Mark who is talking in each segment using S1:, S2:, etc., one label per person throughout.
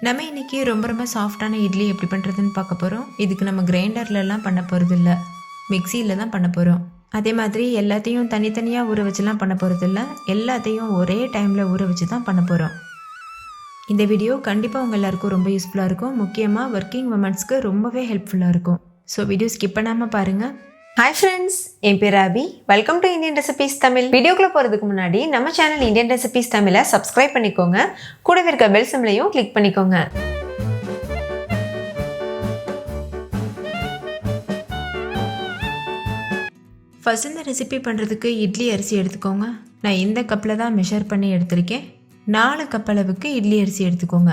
S1: நம்ம இன்றைக்கி ரொம்ப சாஃப்டான இட்லி எப்படி பண்ணுறதுன்னு பார்க்க போகிறோம். இதுக்கு நம்ம கிரைண்டர்லலாம் பண்ண போகிறது இல்லை, மிக்சியில் தான் பண்ண போகிறோம். அதே மாதிரி எல்லாத்தையும் தனித்தனியாக ஊற வச்சுலாம் பண்ண போகிறது இல்லை, எல்லாத்தையும் ஒரே டைமில் ஊற வச்சு தான் பண்ண போகிறோம். இந்த வீடியோ கண்டிப்பாக உங்கள் எல்லாருக்கும் ரொம்ப யூஸ்ஃபுல்லாக இருக்கும். முக்கியமாக ஒர்க்கிங் உமன்ஸ்க்கு ரொம்பவே ஹெல்ப்ஃபுல்லாக இருக்கும். ஸோ வீடியோ ஸ்கிப் பண்ணாமல் பாருங்கள்.
S2: ஹாய் ஃப்ரெண்ட்ஸ், என் பேர் Abi. Welcome to Indian recipes Tamil. வீடியோக்குள்ளே போகிறதுக்கு முன்னாடி நம்ம சேனல் இந்தியன் ரெசிபீஸ் தமிழை சப்ஸ்கிரைப் பண்ணிக்கோங்க. கூடவே இருக்க பெல் சிம்லையும் கிளிக் பண்ணிக்கோங்க.
S1: ஃபர்ஸ்ட் இந்த ரெசிபி பண்ணுறதுக்கு இட்லி அரிசி எடுத்துக்கோங்க. நான் இந்த கப்பில் தான் மெஷர் பண்ணி எடுத்திருக்கேன். 4 கப் அளவுக்கு இட்லி அரிசி எடுத்துக்கோங்க.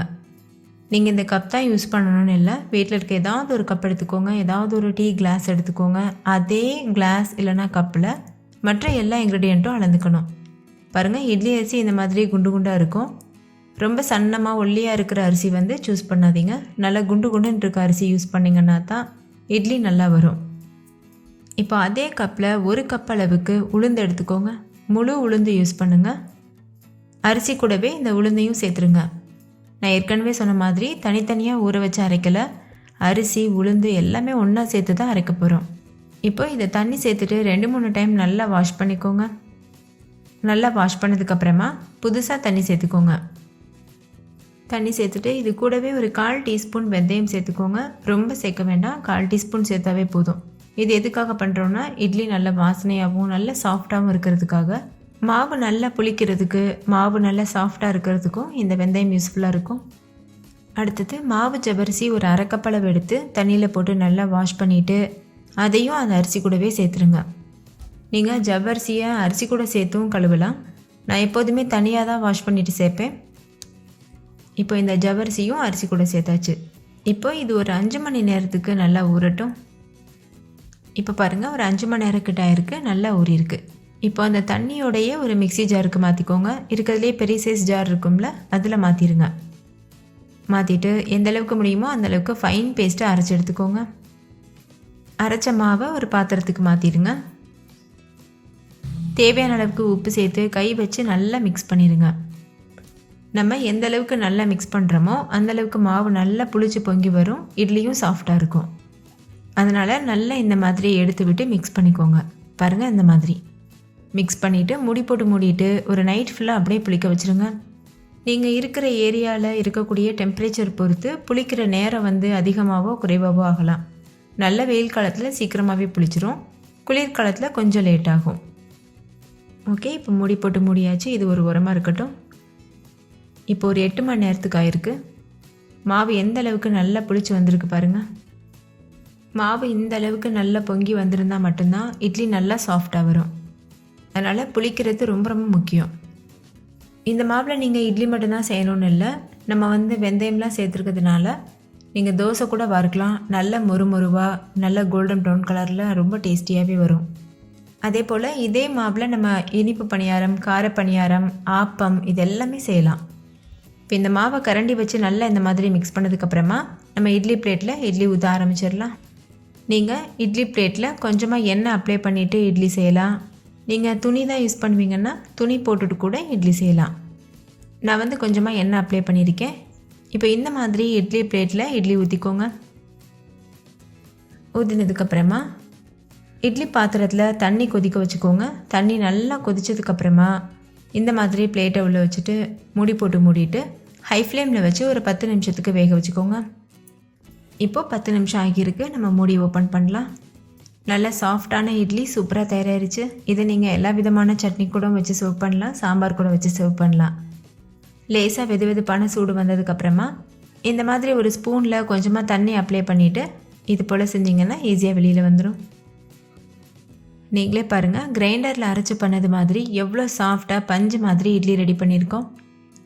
S1: நீங்கள் இந்த கப் தான் யூஸ் பண்ணணும்னு இல்லை, வீட்டில் இருக்க ஏதாவது ஒரு கப் எடுத்துக்கோங்க. ஏதாவது ஒரு டீ கிளாஸ் எடுத்துக்கோங்க. அதே கிளாஸ் இல்லைனா கப்பில் மற்ற எல்லா இன்க்ரீடியண்ட்டும் அளந்துக்கணும். பாருங்கள், இட்லி அரிசி இந்த மாதிரி குண்டு குண்டாக இருக்கும். ரொம்ப சன்னமாக ஒல்லியாக இருக்கிற அரிசி வந்து சூஸ் பண்ணாதீங்க. நல்லா குண்டு குண்டுன்னு இருக்க அரிசி யூஸ் பண்ணிங்கன்னா தான் இட்லி நல்லா வரும். இப்போ அதே கப்பில் 1 கப் அளவுக்கு உளுந்து எடுத்துக்கோங்க. முழு உளுந்து யூஸ் பண்ணுங்கள். அரிசி கூடவே இந்த உளுந்தையும் சேர்த்துருங்க. நான் ஏற்கனவே சொன்ன மாதிரி தனித்தனியாக ஊற வச்சு அரைக்கலை, அரிசி உளுந்து எல்லாமே ஒன்றா சேர்த்து தான் அரைக்க போகிறோம். இப்போ இதை தண்ணி சேர்த்துட்டு 2-3 டைம் நல்லா வாஷ் பண்ணிக்கோங்க. நல்லா வாஷ் பண்ணதுக்கப்புறமா புதுசாக தண்ணி சேர்த்துக்கோங்க. தண்ணி சேர்த்துட்டு இது கூடவே ஒரு 1/4 டீஸ்பூன் வெந்தயம் சேர்த்துக்கோங்க. ரொம்ப சேர்க்க வேண்டாம், 1/4 டீஸ்பூன் சேர்த்தாவே போதும். இது எதுக்காக பண்ணுறோன்னா இட்லி நல்ல வாசனையாகவும் நல்ல சாஃப்டாகவும் இருக்கிறதுக்காக. மாவு நல்லா புளிக்கிறதுக்கு, மாவு நல்லா சாஃப்டாக இருக்கிறதுக்கும் இந்த வெந்தயம் யூஸ்ஃபுல்லாக இருக்கும். அடுத்தது மாவு ஜவ்வரிசி ஒரு 1/2 கப் அளவு எடுத்து தண்ணியில் போட்டு நல்லா வாஷ் பண்ணிவிட்டு அதையும் அந்த அரிசி கூடவே சேர்த்துருங்க. நீங்கள் ஜவ்வரிசியை அரிசி கூட சேர்த்தும் கழுவலாம். நான் எப்போதுமே தனியாக தான் வாஷ் பண்ணிவிட்டு சேர்ப்பேன். இப்போ இந்த ஜவ்வரிசியும் அரிசி கூட சேர்த்தாச்சு. இப்போ இது ஒரு 5 மணி நேரத்துக்கு நல்லா ஊறட்டும். இப்போ பாருங்கள், ஒரு 5 மணி நேரம் கிட்ட ஆயிருக்கு, நல்லா ஊறியிருக்கு. இப்போ அந்த தண்ணியோடையே ஒரு மிக்சி ஜாருக்கு மாற்றிக்கோங்க. இருக்கிறதுலே பெரிய சைஸ் ஜார் இருக்கும்ல, அதில் மாற்றிடுங்க. மாற்றிட்டு எந்த அளவுக்கு முடியுமோ அந்தளவுக்கு ஃபைன் பேஸ்ட்டை அரைச்சி எடுத்துக்கோங்க. அரைச்ச மாவை ஒரு பாத்திரத்துக்கு மாற்றிடுங்க. தேவையான அளவுக்கு உப்பு சேர்த்து கை வச்சு நல்லா மிக்ஸ் பண்ணிடுங்க. நம்ம எந்த அளவுக்கு நல்லா மிக்ஸ் பண்ணுறோமோ அந்தளவுக்கு மாவு நல்லா புளிச்சு பொங்கி வரும், இட்லியும் சாஃப்டாக இருக்கும். அதனால் நல்லா இந்த மாதிரி எடுத்து விட்டு மிக்ஸ் பண்ணிக்கோங்க. பாருங்கள், இந்த மாதிரி மிக்ஸ் பண்ணிவிட்டு மூடி போட்டு மூடிட்டு ஒரு நைட் ஃபுல்லாக அப்படியே புளிக்க வச்சுருங்க. நீங்கள் இருக்கிற ஏரியாவில் இருக்கக்கூடிய டெம்பரேச்சர் பொறுத்து புளிக்கிற நேரம் வந்து அதிகமாகவோ குறைவாகவோ ஆகலாம். நல்ல வெயில் காலத்தில் சீக்கிரமாகவே புளிச்சிரும், குளிர்காலத்தில் கொஞ்சம் லேட் ஆகும். ஓகே, இப்போ மூடி போட்டு மூடியாச்சு. இது ஒரு உரமாக இருக்கட்டும். இப்போ ஒரு 8 மணி நேரத்துக்கு ஆயிருக்கு. மாவு எந்த அளவுக்கு நல்லா புளிச்சு வந்திருக்கு பாருங்கள். மாவு இந்த அளவுக்கு நல்லா பொங்கி வந்திருந்தால் மட்டும்தான் இட்லி நல்லா சாஃப்டாக வரும். அதனால் புளிக்கிறது ரொம்ப முக்கியம். இந்த மாவில் நீங்கள் இட்லி மட்டும்தான் செய்யணும்னு இல்லை, நம்ம வந்து வெந்தயம்லாம் சேர்த்துருக்கிறதுனால நீங்கள் தோசை கூட வறுக்கலாம். நல்ல மொறுமொருவாக நல்ல கோல்டன் ப்ரௌன் கலரில் ரொம்ப டேஸ்டியாகவே வரும். அதே போல் இதே மாவில் நம்ம இனிப்பு பணியாரம், கார பணியாரம், ஆப்பம் இது எல்லாமே செய்யலாம். இப்போ இந்த மாவை கரண்டி வச்சு நல்லா இந்த மாதிரி மிக்ஸ் பண்ணதுக்கப்புறமா நம்ம இட்லி பிளேட்டில் இட்லி ஊற்ற ஆரம்பிச்சிடலாம். நீங்கள் இட்லி பிளேட்டில் கொஞ்சமாக எண்ணெய் அப்ளை பண்ணிவிட்டு இட்லி செய்யலாம். நீங்கள் துணி தான் யூஸ் பண்ணுவீங்கன்னா துணி போட்டுட்டு கூட இட்லி செய்யலாம். நான் வந்து கொஞ்சமாக எண்ணெய் அப்ளை பண்ணியிருக்கேன். இப்போ இந்த மாதிரி இட்லி பிளேட்டில் இட்லி ஊற்றிக்கோங்க. ஊற்றினதுக்கப்புறமா இட்லி பாத்திரத்தில் தண்ணி கொதிக்க வச்சுக்கோங்க. தண்ணி நல்லா கொதித்ததுக்கப்புறமா இந்த மாதிரி பிளேட்டை உள்ளே வச்சுட்டு மூடி போட்டு மூடிட்டு ஹை ஃப்ளேமில் வச்சு ஒரு 10 நிமிஷத்துக்கு வேக வச்சுக்கோங்க. இப்போது 10 நிமிஷம் ஆகியிருக்கு. நம்ம மூடி ஓப்பன் பண்ணலாம். நல்ல சாஃப்டான இட்லி சூப்பராக தயாராகிடுச்சு. இதை நீங்கள் எல்லா விதமான சட்னி கூட வச்சு சர்வ் பண்ணலாம், சாம்பார் கூட வச்சு சர்வ் பண்ணலாம். லேசாக வெதுவெதுப்பான சூடு வந்ததுக்கப்புறமா இந்த மாதிரி ஒரு ஸ்பூனில் கொஞ்சமாக தண்ணி அப்ளை பண்ணிவிட்டு இது போல் செஞ்சிங்கன்னா ஈஸியாக வெளியில் வந்துடும். நீங்களே பாருங்கள், கிரைண்டரில் அரைச்சி பண்ணது மாதிரி எவ்வளோ சாஃப்டாக பஞ்சு மாதிரி இட்லி ரெடி பண்ணியிருக்கோம்.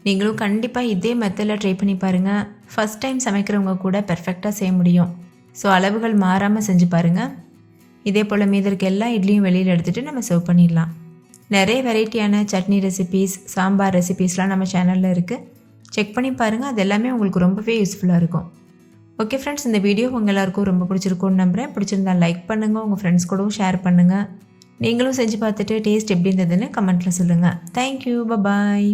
S1: நீங்களும் கண்டிப்பாக இதே மெத்தடில் ட்ரை பண்ணி பாருங்கள். ஃபஸ்ட் டைம் சமைக்கிறவங்க கூட பெர்ஃபெக்டாக செய்ய முடியும். ஸோ அளவுகள் மாறாமல் செஞ்சு பாருங்கள். இதே போல் மீதி இருக்க எல்லா இட்லியும் வெளியில் எடுத்துகிட்டு நம்ம சர்வ் பண்ணிடலாம். நிறைய வெரைட்டியான சட்னி ரெசிபீஸ், சாம்பார் ரெசிபீஸ்லாம் நம்ம சேனலில் இருக்குது. செக் பண்ணி பாருங்கள், அது எல்லாமே உங்களுக்கு ரொம்பவே யூஸ்ஃபுல்லாக இருக்கும். ஓகே ஃப்ரெண்ட்ஸ், இந்த வீடியோ உங்கள் எல்லாருக்கும் ரொம்ப பிடிச்சிருக்கும்னு நம்புகிறேன். பிடிச்சிருந்தா லைக் பண்ணுங்கள், உங்கள் ஃப்ரெண்ட்ஸ் கூடவும் ஷேர் பண்ணுங்கள். நீங்களும் செஞ்சு பார்த்துட்டு டேஸ்ட் எப்படி இருந்ததுன்னு கமெண்ட்டில் சொல்லுங்கள். தேங்க்யூ, பாய்.